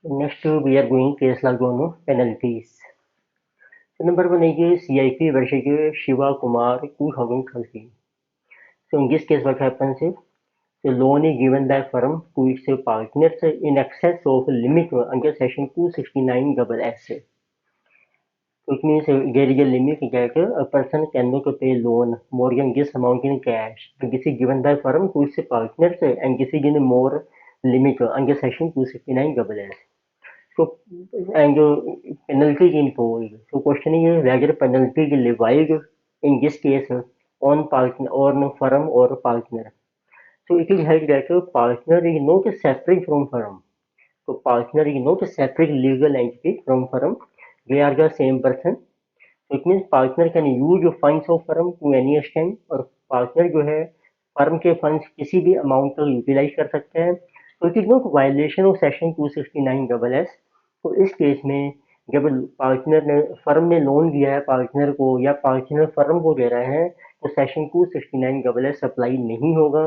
Next, we are going case law penalties. So number one is CIP versus Shiva Kumar 2013. So in this case, what happens is the loan is given by firm to its partners in excess of limit under section 269 double S. So it means there is a limit that a person cannot pay loan more than this amount in cash. So this is given by firm to its partners and this is in more limit under section 269 double S. So and penalty is imposed. So question is whether penalty is levied in this case on partner or firm or partner. So it is held that a partner is not separate from firm. So partner is not a separate legal entity from firm. They are the same person. So it means partner can use funds of firm to any extent और partner जो है firm के funds किसी भी amount तक utilize कर सकते हैं. So it is not violation of section 269 double S. तो इस केस में जब पार्टनर ने फर्म ने लोन दिया है पार्टनर को या पार्टनर फर्म को दे रहे हैं तो सेक्शन 269 डबल एस अप्लाई नहीं होगा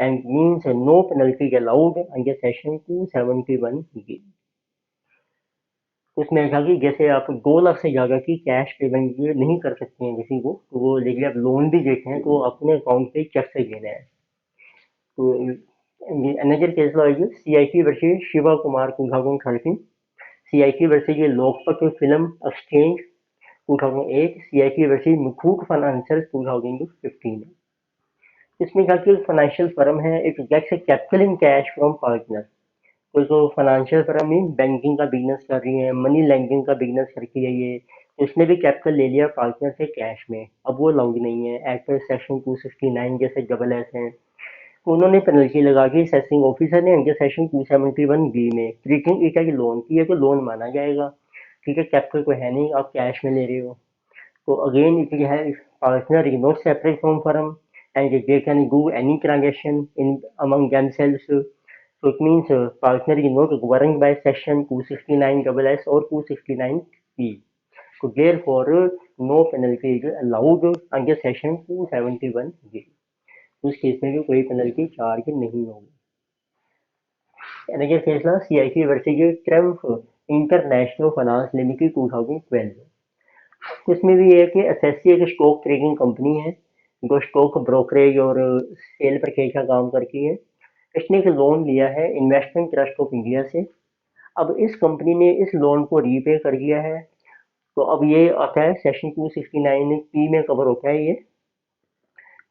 and means no penalty allowed under section 271 B. उसमें कहा कि जैसे आप 2 लाख से ज़्यादा की कैश पेमेंट नहीं कर सकते हैं किसी को तो वो लेकिन आप लोन भी देते हैं तो अपने अकाउंट पे चेक से देना है. तो अनदर केस लॉ है CIP versus Shiva Kumar 2013. CIP versus ये लोकपत film exchange 2008. CIP versus Muthoot financial 2015. इसमें कहा कि फाइनेंशियल फर्म है it gets capital in cash from partner. तो जो फाइनेंशियल फर्म ही बैंकिंग का बिजनेस कर रही है मनी लैंडिंग का बिजनेस करती है ये तो इसने भी कैपिटल ले लिया पार्टनर से कैश में. अब वो अलाउड नहीं है एक्ट सेक्शन 269 जैसे डबल एस है. तो उन्होंने पेनल्टी लगा दी सेसिंग ऑफिसर ने अंडर सेक्शन 271 बी में ट्रीटिंग इट एज लोन की है तो लोन माना जाएगा. ठीक है कैपिटल को है नहीं आप कैश में ले रहे हो. तो अगेन इट है partner is not separate from firm and they can do any transaction in among themselves. So it means partner is not governed by section 269 double S or 269 P. So therefore no penalty is allowed under section 271 G. उस case में भी कोई penalty charge नहीं होगी. Another case ना CIP versus Trump international finance limited 2012. तो इसमें भी ये है कि एसएससी एक स्टॉक ट्रेडिंग कंपनी है जो स्टॉक ब्रोकरेज और सेल परचेज का काम करती है. इसने एक लोन लिया है इन्वेस्टमेंट ट्रस्ट ऑफ इंडिया से. अब इस कंपनी ने इस लोन को रीपे कर दिया है तो अब ये आता है सेक्शन 269 पी में कवर होता है ये.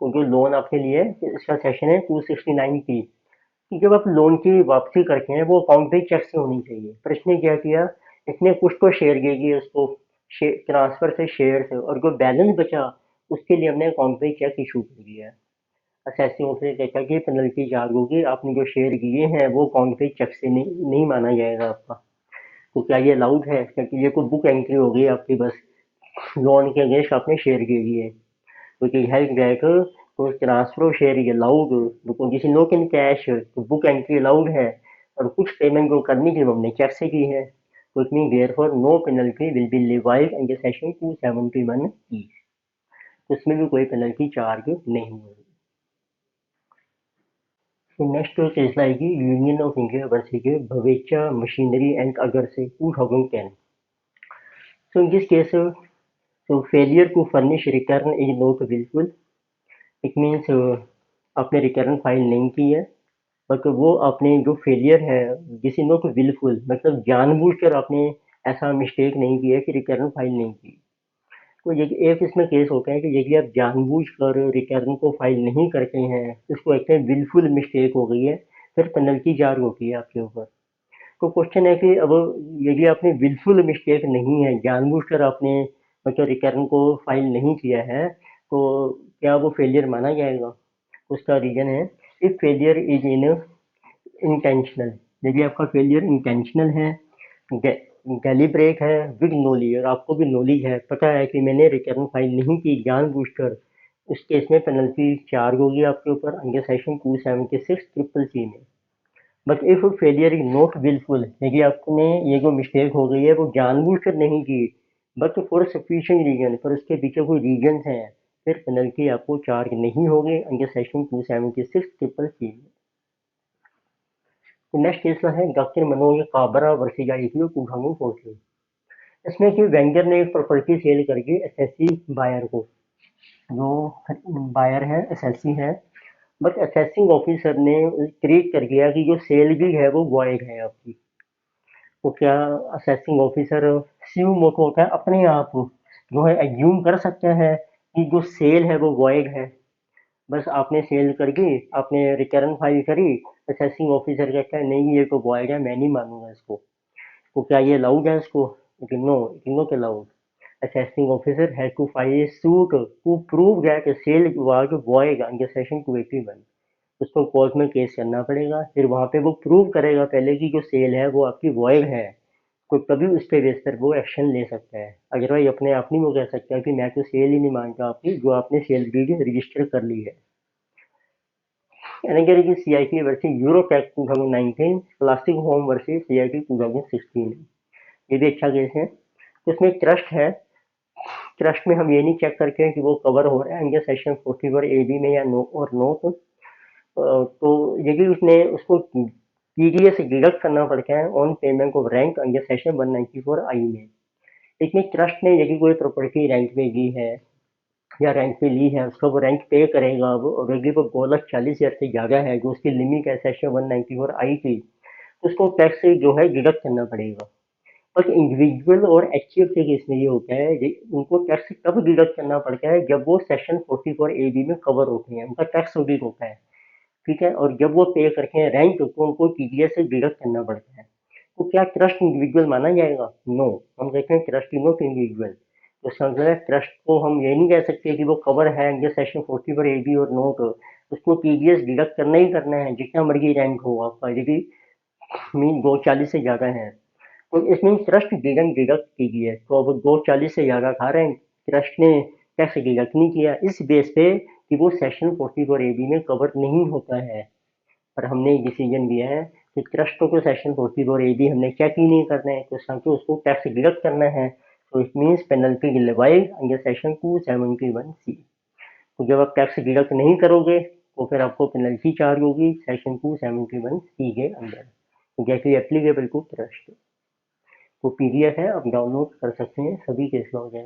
तो जो लोन आपके लिए इसका सेक्शन है 269 पी कि जब आप लोन की वापसी करते हैं वो अकाउंट पे चेक से होनी चाहिए. पर इसने क्या किया इसने कुछ तो शेयर दे दिए उसको ट्रांसफर से शेयर से और जो बैलेंस बचा उसके लिए हमने अकाउंट पे चेक इशू कर दिया है. असेसिंग ऑफिसर कहता है कि पेनल्टी चार्ज होगी आपने जो शेयर किए हैं वो अकाउंट पे चेक से नहीं माना जाएगा आपका. तो क्या ये अलाउड है क्योंकि ये कोई बुक एंट्री हो गई आपकी बस लोन के अगेंस्ट आपने शेयर दे दिए. तो it help that तो transfer of share is allowed because this is not in cash तो बुक एंट्री अलाउड है और कुछ पेमेंट जो करनी थी वो हमने चेक से की है. तो it mean therefore no penalty will be levied under section 271 E. उसमें भी कोई पेनल्टी चार्ज नहीं होगी. तो नेक्स्ट केस आएगी union of India versus Bhavecha machinery and अगर से 2010. So in this case so failure to furnish return is not willful. It means आपने रिटर्न फाइल नहीं की है बट वो आपने जो फेलियर है दिस इज नॉट विलफुल मतलब जानबूझकर आपने ऐसा मिस्टेक नहीं किया कि रिटर्न फाइल नहीं की. तो ये एक इसमें केस होता है कि यदि आप जानबूझकर रिटर्न को फाइल नहीं करते हैं इसको कहते हैं विलफुल मिस्टेक हो गई है फिर पेनल्टी चार्ज होती है आपके ऊपर. तो क्वेश्चन है कि अब यदि आपने विलफुल मिस्टेक नहीं है जानबूझकर आपने मतलब रिटर्न को फाइल नहीं किया है तो क्या वो फेलियर माना जाएगा. उसका रीजन है if failure is in intentional. यदि आपका फेलियर इंटेंशनल है डेलिब्रेट है विद नॉलेज और आपको भी नॉलेज है पता है कि मैंने रिटर्न फाइल नहीं की जानबूझकर उस केस में पेनल्टी चार्ज होगी आपके ऊपर अंडर सेक्शन 276 ट्रिपल सी में. But if failure is not wilful यदि आपने ये जो मिस्टेक हो गई है वो जानबूझकर नहीं की बट फॉर सफिशिएंट रीजन पर उसके पीछे कोई रीजन है फिर पेनल्टी आपको चार्ज नहीं होगी अंडर सेक्शन 276 ट्रिपल सी में. तो नेक्स्ट केस है doctor Manoj Kabra versus IPO 2014। इसमें कि वेंडर ने एक प्रॉपर्टी सेल करके एसएससी बायर को, जो बायर है एसएससी है, बट असेसिंग ऑफिसर ने ट्रीट कर दिया कि जो सेल भी है वो वॉइड है आपकी। तो क्या असेसिंग ऑफिसर स्यू मोटो होता है अपने आप जो है एज्यूम कर सकता है कि जो सेल है वो वॉइड है। बस आपने सेल करके आपने रिटर्न फाइल करी, असेसिंग ऑफिसर कहता है नहीं ये तो वॉइड है, मैं नहीं मानूंगा इसको। तो क्या ये अलाउड है इसको? No, it is not allowed. Assessing officer has to file a suit to prove that a sale was void under section 281। उसको कोर्ट में केस करना पड़ेगा, फिर वहां पे वो प्रूव करेगा पहले कि जो सेल है वो आपकी वॉइड है, तो तभी उस पे बेस पर वो एक्शन ले सकता है। अदरवाइज अपने आप नहीं वो कह सकता है कि मैं तो सेल ही नहीं मानता आपकी, जो आपने सेल डीड रजिस्टर कर ली है। Another is CIP versus Eurotech 2019, plastic home versus CIP 2016। ये भी अच्छा केस है। तो इसमें ट्रस्ट है, ट्रस्ट में हम ये नहीं चेक करते हैं कि वो कवर हो रहा है अंडर सेक्शन 44 AB में या नो और नोट। तो यदि उसने उसको पीडीए से डिडक्ट करना पड़ता है on payment of rent under section 194 आई में। लेकिन ट्रस्ट ने यदि कोई प्रॉपर्टी रेंट पे ली है या रेंट पे ली है, उसका वो रेंट पे करेगा अब, और यदि वो 2,40,000 से ज़्यादा है जो उसकी लिमिट है सेक्शन 194 आई की, तो उसको टैक्स से जो है डिडक्ट करना पड़ेगा। बट इंडिविजुअल और एचसीएफ के केस में ये होता है उनको टैक्स तब डिडक्ट करना पड़ता है जब वो सेक्शन 44 AB में कवर होते हैं, उनका टैक्स ऑडिट होता है। ठीक है, और जब वो पे करते हैं रेंट तो उनको टीडीएस से डिडक्ट करना पड़ता है। तो क्या ट्रस्ट इंडिविजुअल माना जाएगा? नो, हम कहते हैं ट्रस्ट इज नॉट इंडिविजुअल। तो इसका मतलब है ट्रस्ट को हम ये नहीं कह सकते कि वो कवर है अंडर सेक्शन 44 AB और नोट, उसको टीडीएस डिडक्ट करना ही करना है जितना मर्जी रैंक हो आपका, यदि मीन 240 से ज्यादा है। तो इसमें ट्रस्ट डिडक्ट डिडक्ट कीजिए, तो अब 240 से ज्यादा खा रहे हैं, ट्रस्ट ने टैक्स डिडक्ट नहीं किया इस बेस पे कि वो सेक्शन 44 AB में कवर नहीं होता है। पर हमने एक डिसीजन लिया है कि ट्रस्टों को सेक्शन 44 AB हमने चेक ही नहीं करना है, तो समझो उसको टैक्स डिडक्ट करना है। तो it means penalty levied under section 271C। तो जब आप टैक्स डिडक्ट नहीं करोगे तो फिर आपको पेनल्टी चार्ज होगी सेक्शन 271C के अंदर, जैसे एप्लीकेबल टू ट्रस्ट। तो पीडीएफ है, आप डाउनलोड कर सकते हैं, सभी केस लॉ है।